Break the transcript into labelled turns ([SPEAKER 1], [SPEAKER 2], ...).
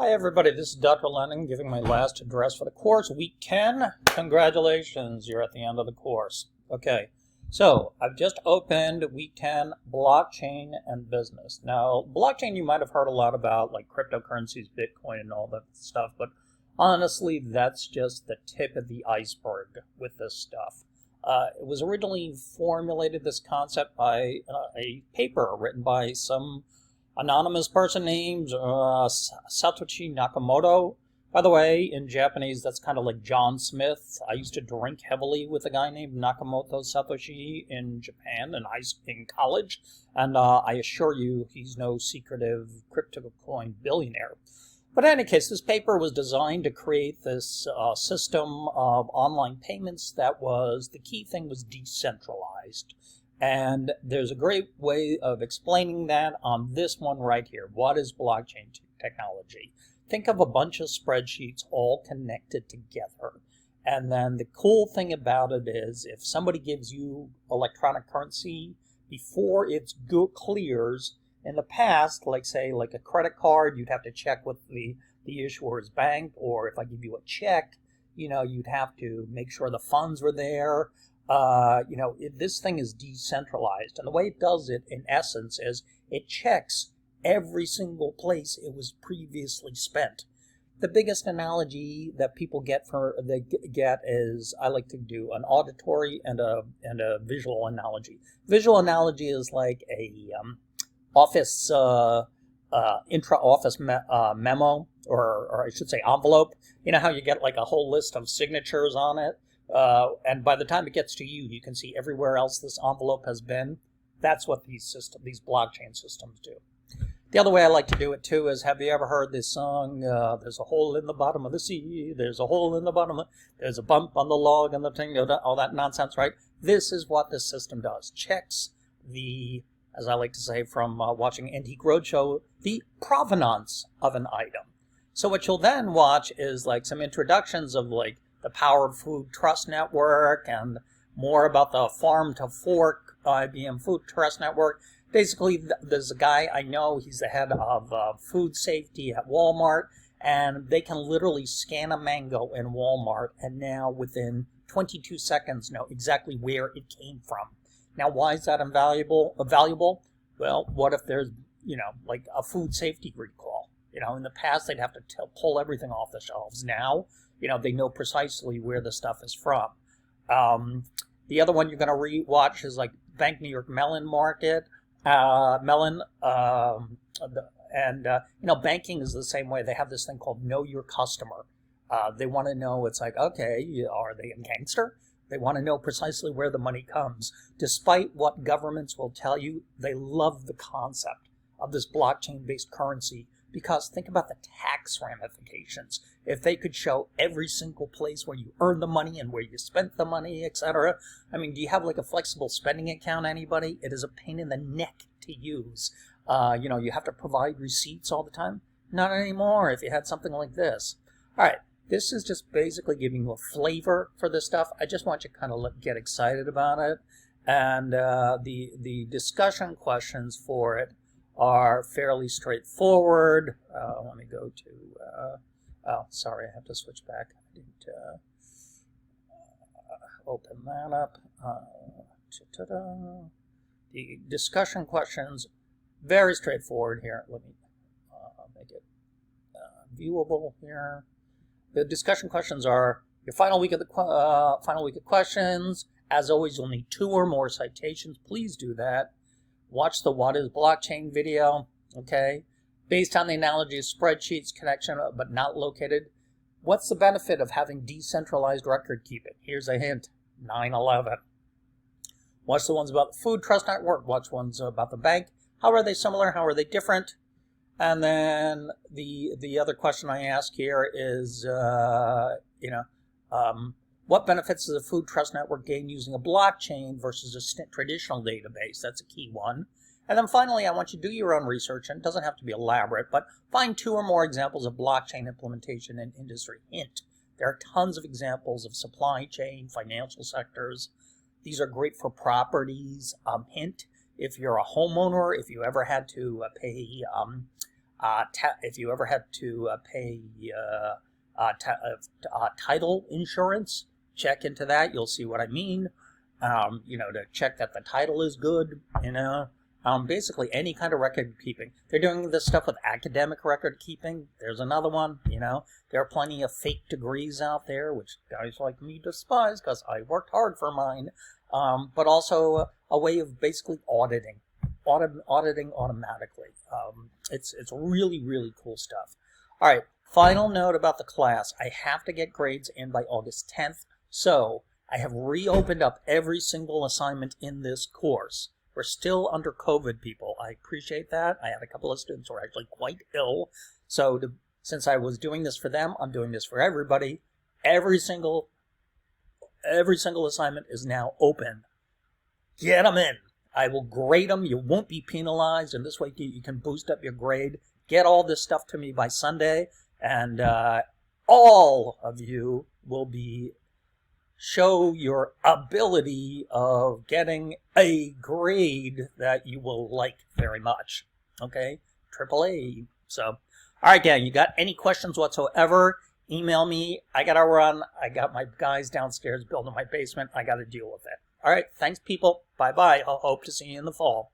[SPEAKER 1] Hi everybody, this is Dr. Lennon giving my last address for the course, week 10. Congratulations, you're at the end of the course. Okay, so I've just opened week 10, blockchain and business. Now, blockchain you might have heard a lot about, like cryptocurrencies, Bitcoin and all that stuff, but honestly, that's just the tip of the iceberg with this stuff. It was originally formulated, this concept, by a paper written by some anonymous person named Satoshi Nakamoto. By the way, in Japanese, that's kind of like John Smith. I used to drink heavily with a guy named Nakamoto Satoshi in Japan in college, and I assure you he's no secretive crypto coin billionaire. But in any case, this paper was designed to create this system of online payments that was, the key thing was decentralized. And there's a great way of explaining that on this one right here. What is blockchain technology? Think of a bunch of spreadsheets all connected together. And then the cool thing about it is if somebody gives you electronic currency before it clears, in the past, like say like a credit card, you'd have to check with the issuer's bank, or if I give you a check, you'd have to make sure the funds were there. This thing is decentralized, and the way it does it, in essence, is it checks every single place it was previously spent. The biggest analogy that people get is, I like to do an auditory and a visual analogy. Visual analogy is like a office intra-office memo, or I should say envelope. You know how you get like a whole list of signatures on it? And by the time it gets to you, you can see everywhere else this envelope has been. That's what these blockchain systems do. The other way I like to do it too is, have you ever heard this song, there's a hole in the bottom of the sea, there's a hole in the bottom, there's a bump on the log and the thing, all that nonsense, right? This is what this system does. Checks as I like to say from watching Antique Roadshow, the provenance of an item. So what you'll then watch is like some introductions of like the Power Food Trust Network, and more about the Farm to Fork IBM Food Trust Network. Basically, there's a guy I know, he's the head of food safety at Walmart, and they can literally scan a mango in Walmart and now within 22 seconds know exactly where it came from. Now, why is that valuable? Well, what if there's, like a food safety recall? In the past, they'd have to pull everything off the shelves. Now, they know precisely where the stuff is from. The other one you're going to watch is like Bank New York Mellon Market. Banking is the same way. They have this thing called Know Your Customer. They want to know, it's like, okay, are they a gangster? They want to know precisely where the money comes. Despite what governments will tell you, they love the concept of this blockchain-based currency, because think about the tax ramifications. If they could show every single place where you earned the money and where you spent the money, etc. I mean, do you have like a flexible spending account, anybody? It is a pain in the neck to use. You have to provide receipts all the time. Not anymore if you had something like this. All right, this is just basically giving you a flavor for this stuff. I just want you to kind of get excited about it. And the discussion questions for it are fairly straightforward. Let me go to, sorry, I have to switch back. I didn't open that up. The discussion questions, very straightforward here. Let me make it viewable here. The discussion questions are your final week of questions. As always, you'll need 2 or more citations. Please do that. Watch the What is Blockchain video, okay? Based on the analogy of spreadsheets, connection but not located. What's the benefit of having decentralized record keeping? Here's a hint, 9/11. Watch the ones about the Food Trust Network. Watch ones about the bank. How are they similar? How are they different? And then the other question I ask here is, what benefits does a Food Trust Network gain using a blockchain versus a traditional database? That's a key one. And then finally, I want you to do your own research, and it doesn't have to be elaborate, but find 2 or more examples of blockchain implementation in industry. Hint, there are tons of examples of supply chain, financial sectors. These are great for properties. Hint, if you're a homeowner, if you ever had to pay if you ever had to pay title insurance, check into that. You'll see what I mean. To check that the title is good, basically any kind of record keeping. They're doing this stuff with academic record keeping. There's another one, There are plenty of fake degrees out there, which guys like me despise because I worked hard for mine. But also a way of basically auditing automatically. It's really, really cool stuff. All right, final note about the class. I have to get grades in by August 10th, so I have reopened up every single assignment in this course. We're still under COVID, people. I appreciate that. I had a couple of students who were actually quite ill, so since I was doing this for them, I'm doing this for everybody. Every single assignment is now open. Get them in. I will grade them. You won't be penalized, and this way you can boost up your grade. Get all this stuff to me by Sunday, and all of you will show your ability of getting a grade that you will like very much. Okay? AAA. So, all right, gang, you got any questions whatsoever? Email me. I got to run. I got my guys downstairs building my basement. I got to deal with it. All right. Thanks, people. Bye-bye. I'll hope to see you in the fall.